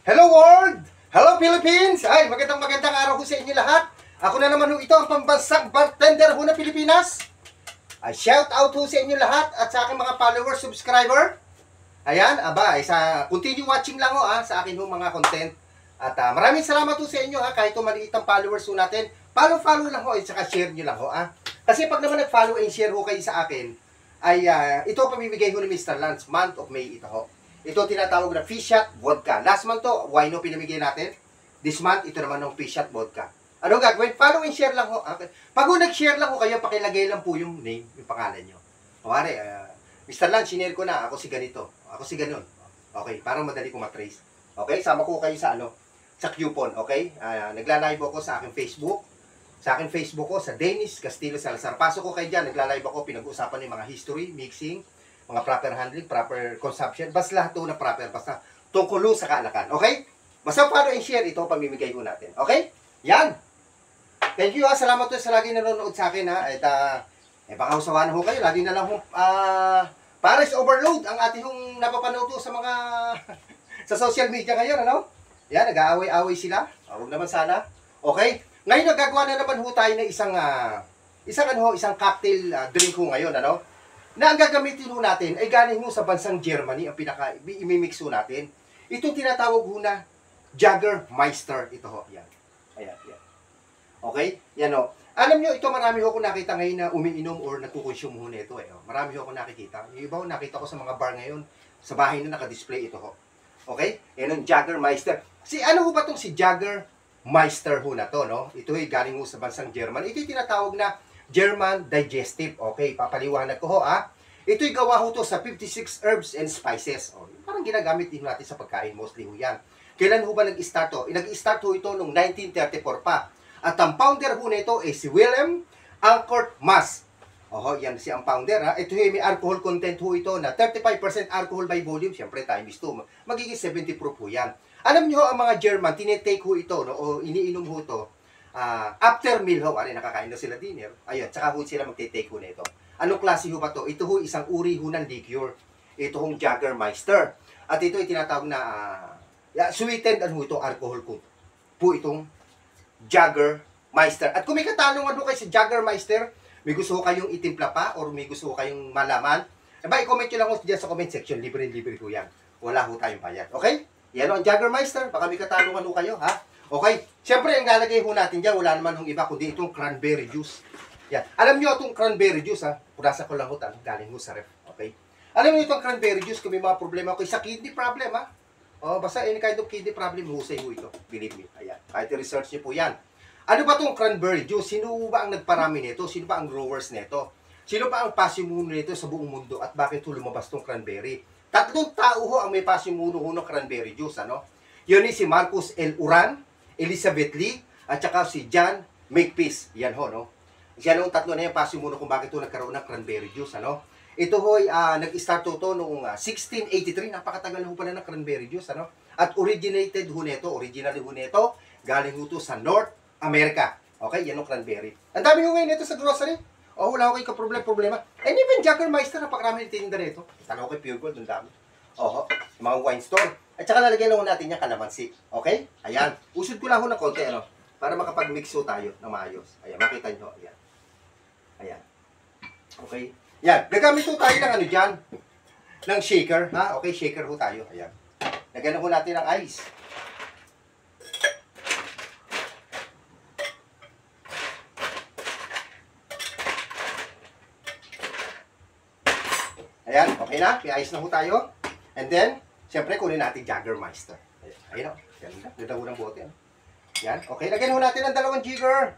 Hello world! Hello Philippines! Ay, magandang araw ho sa inyo lahat. Ako na naman ho ito, ang pambansang bartender ho ng Pilipinas. Ay, shout out ho sa inyo lahat at sa aking mga followers, subscriber. Ayan, continue watching lang ho sa akin ho mga content. At maraming salamat ho sa inyo kahit maliit ang followers ho natin. Follow lang ho at saka share nyo lang ho Kasi pag naman nag-follow and share ho kayo sa akin, ay ito pamimigay ho ni Mr. Lance, month of May ito ho. Ito tinatawag na fish shot vodka. Last month to, wino pinamigay natin. This month, ito naman ng fish shot vodka. Ano gagawin? Follow and share lang ho. Pag nag-share lang ho kayo, pakilagay lang po yung name, yung pangalan nyo. Kumari, Mr. Lance, sinare ko na, ako si ganito. Ako si ganon. Okay, parang madali ko matrace. Okay, sama ko kayo sa sa coupon, okay? Nagla-live ako sa aking Facebook. Sa aking Facebook ko, sa Dennis Castillo Salazar. Pasok ko kayo dyan, nagla-live ako, pinag-uusapan yung mga history, mixing, mga proper handling, proper consumption, basta lahat ito na proper, basta tungkol sa kaalakan, okay? Basta follow and share, ito pamimigay ko natin, okay? Yan! Thank you salamat po sa lagi nanonood sa akin at baka usawahan ho kayo, lagi na lang Paris overload ang ating napapanood sa mga sa social media ngayon, Yan, nag-aaway-aaway sila, huwag naman sana, okay? Ngayon nagagawa na naman ho tayo ng isang cocktail drink ho ngayon, na ang gagamitin ho natin ay galing ho sa bansang Germany, ang imimix ho natin. Itong tinatawag ho na Jägermeister. Ito ho, yan. Ayan, yan. Okay? Yan ho. Alam nyo, ito marami ho ako nakita ngayon na umiinom or nagkukonsume ho nito. Marami ho ako nakikita. Yung iba ho nakita ko sa mga bar ngayon, sa bahay na nakadisplay ito ho. Okay? Yan ang Jägermeister. Ano ho ba itong si Jägermeister ho na to, Ito ay galing ho sa bansang Germany. Ito yung tinatawag na German Digestive. Okay, papaliwanag ko ho Ito'y gawa ho to sa 56 herbs and spices. Parang ginagamit din natin sa pagkain, mostly ho yan. Kailan ho ba nag-start to? Nag-start ho ito noong 1934 pa. At ang founder ho nito ay si Wilhelm Alcott Maas. Yan si ang founder Ito may alcohol content ho ito na 35% alcohol by volume. Siyempre times 2. Magiging 70 proof ho yan. Alam niyo ho, ang mga German, tinitake ho ito, o iniinom ho ito, after meal ho, nakakain na sila dinner, ayun, tsaka ho sila magte-take ho na ito. Anong klase ho ba to? Ito ho, isang uri ho ng liqueur. Ito hong Jägermeister. At ito ay tinatawag na sweetened ito, alcohol po itong Jägermeister. At kung may katanungan ho kayo sa Jägermeister, may gusto ho kayong itimpla pa or may gusto ho kayong malaman, i-comment nyo lang ho dyan sa comment section. Libre ho yan. Wala ho tayong bayad. Okay? Yan ho ang Jägermeister. Baka may katanungan ho kayo, Okay? Siyempre, ang lalagay ho natin dyan, wala naman hong iba kundi itong cranberry juice. Yan. Alam nyo itong cranberry juice, Purasa ko lang ho, galing ho sa ref. Okay? Alam nyo itong cranberry juice, kung may mga problema ko sa kidney problem, basta any kind of kidney problem, husay ho ito. Believe me. Ayan. Kahit research nyo po yan. Ano ba itong cranberry juice? Sino ba ang nagparami nito? Sino ba ang growers nito? Sino ba ang pasimuno nito sa buong mundo? At bakit ho lumabas itong cranberry? Tatlong tao ho ang may pasimuno ho ng cranberry juice, Yun si Marcus L. Uran, Elizabeth Lee, at saka si John Makepeace. Yan ho, Siya nung tatlo na yung pasimuno kung bakit ito nagkaroon ng cranberry juice, Ito ho, nag-start to noong 1683. Napakatagal na ho pala ng cranberry juice, At originally ho nito, galing ho to sa North America. Okay, yan ang cranberry. Ang dami ho ngayon nito sa grocery. Wala ko kayo problema. And even Jägermeister, napakarami ng tinda nito. Tanaw kay Pure Gold, ang dami. Mga wine store. At saka lalagyan lang natin yung kalamansi. Okay? Ayan. Usod ko lang ho ng konti, para makapag-mix ho tayo ng maayos. Ayan, makita nyo. Ayan. Ayan. Okay? Yan. Gagamit ho tayo ng dyan. Ng shaker. Okay, shaker ho tayo. Ayan. Lagyan ho natin ng ice. Ayan. Okay na. May ice na ho tayo. And then, siyempre, kunin natin Jägermeister. Ayan, ganda. Ganda ho ng bote. Yan. Okay, lagyan ho natin ang 2 jigger.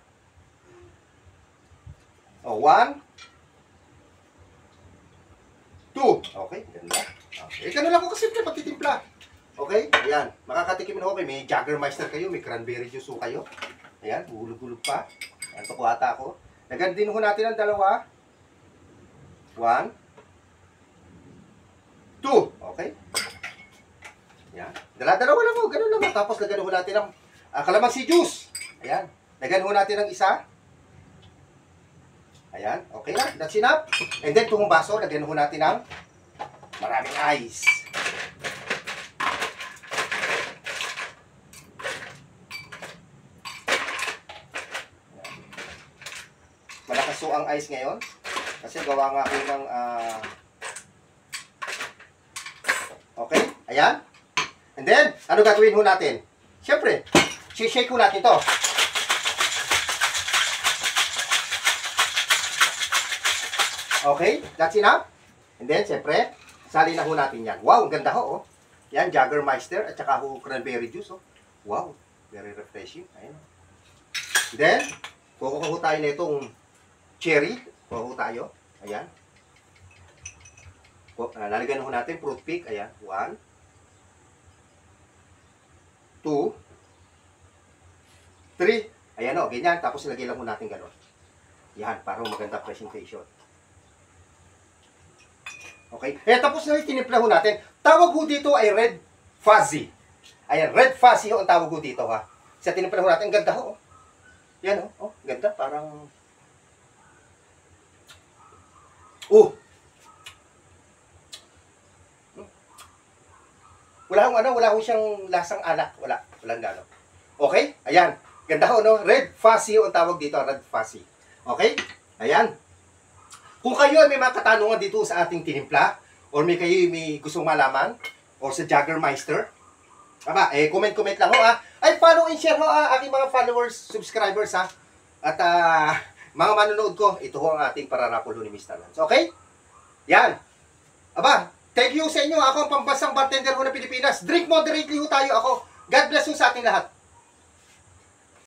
1, 2. Okay, ganda. Okay, ganun lang ko kasi pagtitimpla. Okay, ayan. Makakatikim na ho kayo. May Jägermeister kayo, may cranberry juice ho kayo. Ayan, hulog-hulog pa. Ayan, tukuhata ako. Lagyan din ho natin ang 2. 1, 2. Okay. Yan. Dala-dalawa lang ho. Ganun lang. Tapos lagyan ho natin ng kalamansi juice. Ayan. Lagyan ho natin ng isa. Ayan. Okay na. That's enough. And then, itong baso, lagyan ho natin ng maraming ice. luto ang ice ngayon. Kasi gawa nga ko ng okay, ayan. And then, ano gagawin ho natin? Siyempre, shake ho natin to. Okay, that's enough. And then, siyempre, sali na ho natin yan. Wow, ang ganda ho, oh. Yan, Jägermeister at saka ho cranberry juice, oh. Wow, very refreshing. Ayan. Then, kukuha ho tayo na itong cherry. Kuha ho tayo. Ayan. Lalagyan ho natin fruit pick. Ayan. 1, 2, 3. Ayan o, ganyan. Tapos lagyan lang ho natin gano'n. Yan, para maganda presentation. Okay. Tapos na tinimpla ho natin. Tawag ho dito ay red fuzzy. Ayan, red fuzzy ho ang tawag ho dito, ha. Sa tinimpla ho natin, ang ganda ho. Yan o. Oh, ganda. Parang wala ho siyang lasang alak. Walang gano. Okay? Ayan. Ganda ho, no? Red fuzzy ang tawag dito, red fuzzy. Okay? Ayan. Kung kayo ay may mga katanungan dito sa ating tinimpla, or may gustong malaman, or sa Jägermeister, comment lang ho, ha? Ay, follow and share ho, aking mga followers, subscribers, ha? At, mga manonood ko, ito ho ang ating pararapol ni Mr. Lance. Okay? Yan. Thank you sa inyo. Ako ang pambansang bartender ho ng Pilipinas. Drink moderately ho tayo ako. God bless you sa ating lahat.